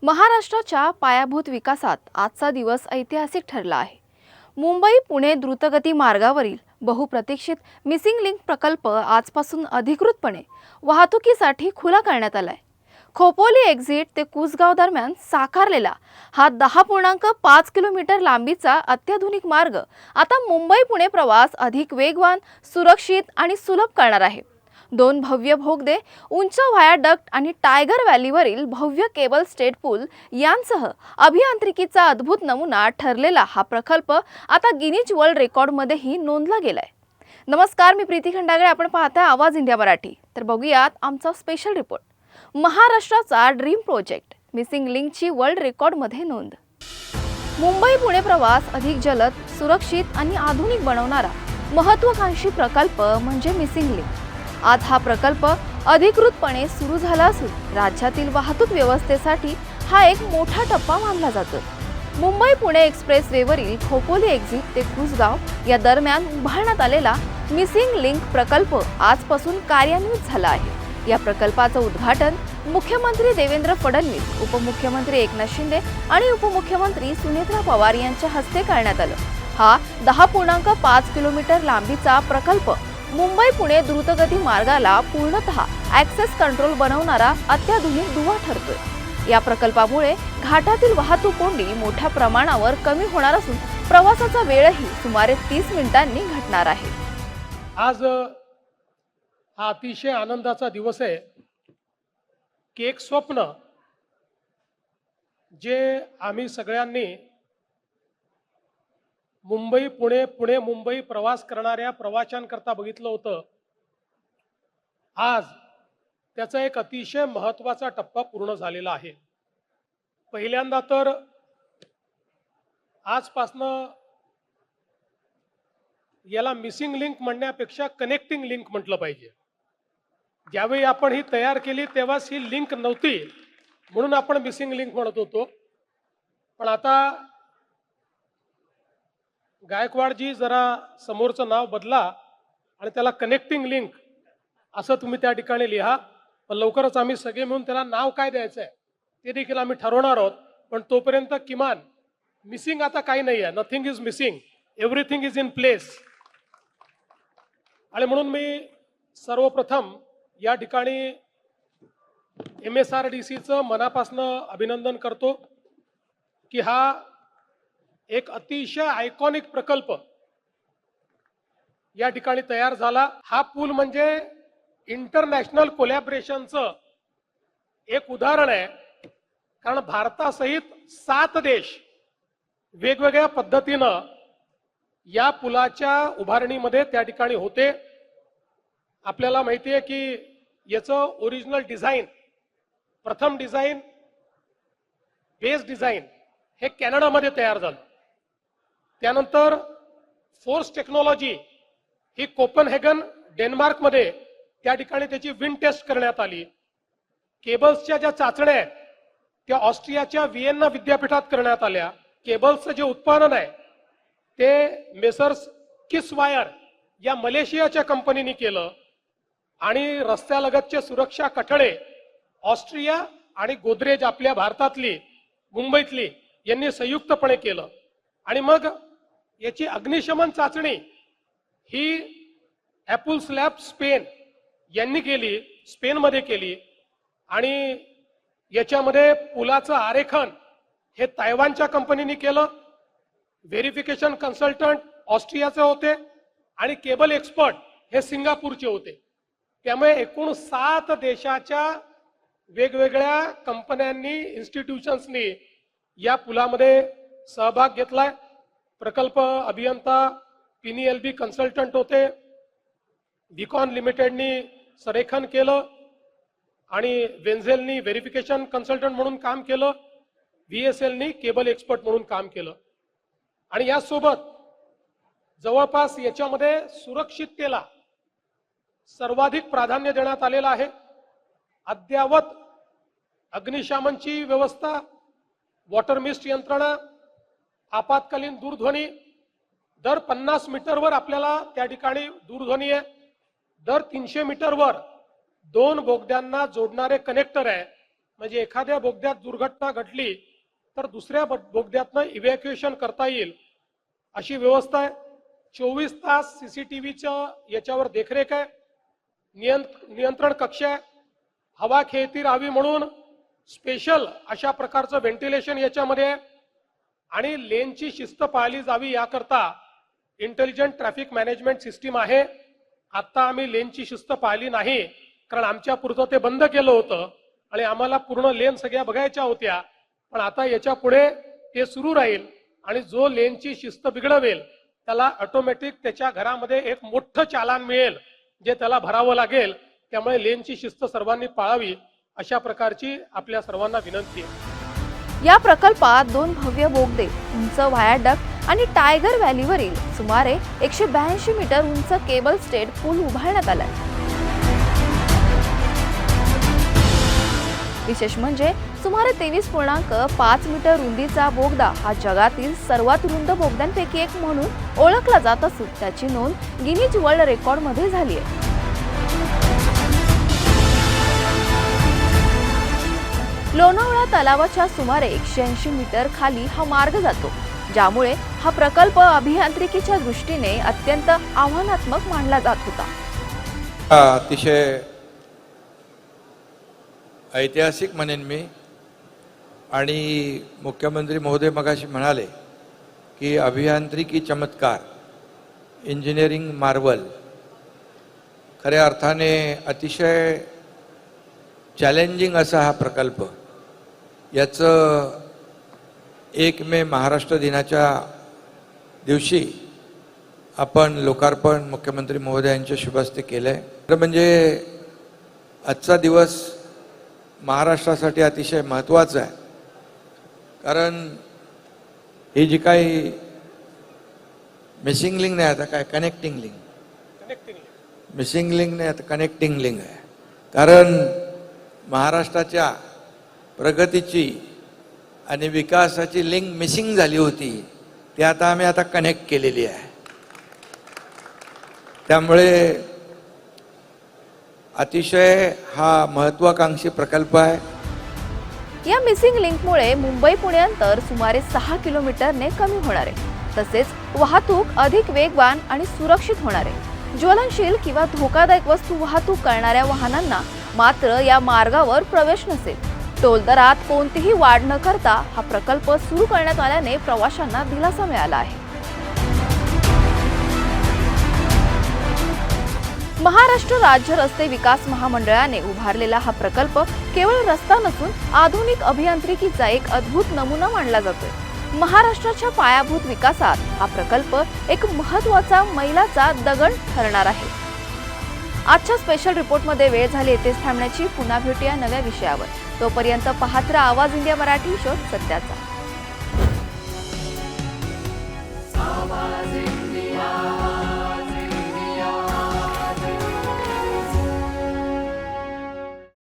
महाराष्ट्राच्या पायाभूत विकासात आजचा दिवस ऐतिहासिक ठरला आहे। मुंबई पुणे द्रुतगती मार्गावरील बहुप्रतीक्षित मिसिंग लिंक प्रकल्प आजपासून अधिकृतपणे वाहतुकीसाठी खुला करण्यात आलाय। खोपोली एक्झिट ते कुसगाव दरम्यान साकारलेला हा 10.5 किलोमीटर लांबीचा अत्याधुनिक मार्ग आता मुंबई पुणे प्रवास अधिक वेगवान, सुरक्षित आणि सुलभ करणार आहे। दोन भव्य भोगदे, उंच व्हायाडक्ट आणि टायगर व्हॅलीवरील भव्य केबल स्टेट पूल यांसह अभियांत्रिकीचा अद्भुत नमुना ठरलेला हा प्रकल्प आता गिनीज वर्ल्ड रेकॉर्डमध्येही नोंदला गेलाय। नमस्कार, मी प्रीती खंडागळे, आपण पाहताय आवाज इंडिया मराठी। तर बघूयात आमचा स्पेशल रिपोर्ट। महाराष्ट्राचा ड्रीम प्रोजेक्ट मिसिंग लिंकची वर्ल्ड रेकॉर्डमध्ये नोंद। मुंबई पुणे प्रवास अधिक जलद, सुरक्षित आणि आधुनिक बनवणारा महत्त्वाकांक्षी प्रकल्प म्हणजे मिसिंग लिंक। आज हा प्रकल्प अधिकृतपणे सुरू झाला असून राज्यातील वाहतूक व्यवस्थेसाठी हा एक मोठा टप्पा मानला जातो। मुंबई पुणे एक्सप्रेसवेवरील खोपोली एक्झिट ते कुसगाव या दरम्यान उभारण्यात आलेला मिसिंग लिंक प्रकल्प आजपासून कार्यान्वित झाला आहे। या प्रकल्पाचं उद्घाटन मुख्यमंत्री देवेंद्र फडणवीस, उपमुख्यमंत्री एकनाथ शिंदे आणि उपमुख्यमंत्री सुनेत्रा पवार यांच्या हस्ते करण्यात आलं। हा 10.5 किलोमीटर लांबीचा प्रकल्प मुंबई पुणे द्रुतगती मार्गाला पूर्णतः ॲक्सेस कंट्रोल बनवणारा अत्याधुनिक दुवा ठरतोय। या प्रकल्पामुळे घाटातील वाहतूक कोंडी मोठ्या प्रमाणावर कमी होणार असून प्रवासाचा वेळही सुमारे 30 मिनिटांनी घटणार आहे। आज हा अतिशय आनंदाचा दिवस आहे की एक स्वप्न जे आम्ही सगळ्यांनी मुंबई पुणे पुणे मुंबई प्रवास करणाऱ्या प्रवाशांकरता बघितलं होतं, आज त्याचा एक अतिशय महत्त्वाचा टप्पा पूर्ण झालेला आहे। पहिल्यांदा तर आजपासनं याला मिसिंग लिंक म्हणण्यापेक्षा कनेक्टिंग लिंक म्हटलं पाहिजे। ज्यावेळी आपण ही तयार केली तेव्हाच ही लिंक नव्हती, म्हणून आपण मिसिंग लिंक म्हणत होतो। पण आता गायकवाडजी जरा समोरचं नाव बदला आणि त्याला कनेक्टिंग लिंक असं तुम्ही त्या ठिकाणी लिहा। पण लवकरच आम्ही सगळे मिळून त्याला नाव काय द्यायचं आहे ते देखील आम्ही ठरवणार आहोत। पण तोपर्यंत किमान मिसिंग आता काही नाही आहे, nothing is missing, everything is in place. आणि म्हणून मी सर्वप्रथम या ठिकाणी MSRDCचं मनापासून अभिनंदन करतो की हा एक अतिशय आयकॉनिक प्रकल्प या ठिकाणी तयार झाला। हा पूल म्हणजे इंटरनॅशनल कोलॅबरेशनचं एक उदाहरण आहे, कारण भारतासहित 7 देश वेगवेगळ्या पद्धतीनं या पुलाच्या उभारणीमध्ये त्या ठिकाणी होते। आपल्याला माहिती आहे की याचं ओरिजिनल डिझाईन, प्रथम डिझाईन, बेस डिझाईन हे कॅनडामध्ये तयार झालं। त्यानंतर फोर्स टेक्नॉलॉजी ही कोपनहेगन डेन्मार्कमध्ये त्या ठिकाणी त्याची विंड टेस्ट करण्यात आली। केबल्सच्या ज्या चाचण्या आहेत त्या ऑस्ट्रियाच्या व्हिएन्ना विद्यापीठात करण्यात आल्या। केबल्सचं जे उत्पादन आहे ते मेसर्स किसवायर या मलेशियाच्या कंपनीने केलं आणि रस्त्यालगतचे सुरक्षा कठडे ऑस्ट्रिया आणि गोदरेज आपल्या भारतातली मुंबईतली यांनी संयुक्तपणे केलं। आणि मग याची अग्निशमन चाचणी ही ॲपुल्स लॅब स्पेन यांनी केली, स्पेनमध्ये केली। आणि याच्यामध्ये पुलाचं आरेखन हे तायवानच्या कंपनीने केलं। व्हेरिफिकेशन कन्सल्टंट ऑस्ट्रियाचे होते आणि केबल एक्सपर्ट हे सिंगापूरचे होते। त्यामुळे एकूण 7 देशाच्या वेगवेगळ्या कंपन्यांनी, इन्स्टिट्यूशन्सनी या पुलामध्ये सहभाग घेतलाय। प्रकल्प अभियंता PNLB कन्सल्टंट होते, बिकॉन लिमिटेडनी संरेखन केलं आणि वेन्झेलनी व्हेरिफिकेशन कन्सल्टंट म्हणून काम केलं, VSLनी केबल एक्सपर्ट म्हणून काम केलं। आणि यासोबत जवळपास याच्यामध्ये सुरक्षिततेला सर्वाधिक प्राधान्य देण्यात आलेलं आहे। अद्ययावत अग्निशमनची व्यवस्था, वॉटर मिस्ट यंत्रणा, आपत्कालीन दूरध्वनी, दर 50 मीटरवर आपल्याला त्या ठिकाणी दूरध्वनी आहे, दर 300 मीटरवर 2 बोगद्यांना जोडणारे कनेक्टर आहे म्हणजे एखाद्या बोगद्यात दुर्घटना घडली तर दुसऱ्या बोगद्यातनं इव्हॅक्युएशन करता येईल अशी व्यवस्था आहे. 24 तास सीसीटीव्हीच्या याच्यावर देखरेख आहे. नियंत्रण कक्ष आहे. हवा खेळती राहावी म्हणून स्पेशल अशा प्रकारचं व्हेंटिलेशन याच्यामध्ये आहे. आणि लेनची शिस्त पाळली जावी याकरता इंटेलिजंट ट्रॅफिक मॅनेजमेंट सिस्टीम आहे. आता आम्ही लेनची शिस्त पाळली नाही कारण आमच्या पुरतं ते बंद केलं होतं आणि आम्हाला पूर्ण लेन सगळ्या बघायच्या होत्या. पण आता याच्या पुढे ते सुरू राहील आणि जो लेनची शिस्त बिघडवेल त्याला ऑटोमॅटिक त्याच्या घरामध्ये एक मोठं चालान मिळेल जे त्याला भरावं लागेल. त्यामुळे लेनची शिस्त सर्वांनी पाळावी अशा प्रकारची आपल्या सर्वांना विनंती आहे. या प्रकल्पात 2 भव्य बोगदे, उंच व्हायाडक्ट आणि टायगर व्हॅलीवरील सुमारे 182 मीटर उंच केबल स्टेड पूल उभारण्यात आलाय. विशेष म्हणजे सुमारे 23.5 मीटर रुंदीचा बोगदा हा जगातील सर्वात रुंद बोगद्यांपैकी एक म्हणून ओळखला जात असून त्याची नोंद गिनीज वर्ल्ड रेकॉर्ड मध्ये झाली आहे. लोणावळा तलावाच्या सुमारे 180 मीटर खाली हा मार्ग जातो, ज्यामुळे हा प्रकल्प अभियांत्रिकीच्या दृष्टीने अत्यंत आव्हानात्मक मानला जात होता. अतिशय ऐतिहासिक म्हणेन मी. आणि मुख्यमंत्री महोदय मगाशी म्हणाले की अभियांत्रिकी चमत्कार, इंजिनिअरिंग मार्वल, खऱ्या अर्थाने अतिशय चॅलेंजिंग असा हा प्रकल्प. याचं 1 मे महाराष्ट्र दिनाच्या दिवशी आपण लोकार्पण मुख्यमंत्री महोदयांच्या शुभहस्ते केलं आहे. तर म्हणजे आजचा दिवस महाराष्ट्रासाठी अतिशय महत्त्वाचा आहे. कारण ही जी काही मिसिंग लिंक नाही, आता काय कनेक्टिंग लिंक, मिसिंग लिंक नाही आता कनेक्टिंग लिंक आहे. कारण महाराष्ट्राच्या प्रगतीची आणि विकासाची लिंक मिसिंग झाली होती, ती आता आम्ही कनेक्ट केलेली आहे. त्यामुळे अतिशय हा महत्त्वाकांक्षी प्रकल्प आहे. या मिसिंग लिंकमुळे मुंबई पुणे अंतर सुमारे 6 किलोमीटरने कमी होणार आहे. तसेच वाहतूक अधिक वेगवान आणि सुरक्षित होणार आहे. ज्वलनशील किंवा धोकादायक वस्तू वाहतूक करणाऱ्या वाहनांना मात्र या मार्गावर प्रवेश नसेल. टोल दरात कोणतीही वाढ न करता हा प्रकल्प सुरू करण्यात आल्याने प्रवाशांना दिलासा मिळाला आहे. महाराष्ट्र राज्य रस्ते विकास महामंडळाने उभारलेला हा प्रकल्प केवळ रस्ता नसून आधुनिक अभियांत्रिकीचा एक अद्भुत नमुना मानला जातोय. महाराष्ट्राच्या पायाभूत विकासात हा प्रकल्प एक महत्त्वाचा मैलाचा दगड ठरणार आहे. आजच्या स्पेशल रिपोर्टमध्ये वेळ झाली येथेच थांबण्याची. पुन्हा भेटूया नव्या विषयावर. तोपर्यंत पाहत रहा आवाज इंडिया मराठी, शोध सत्याचा.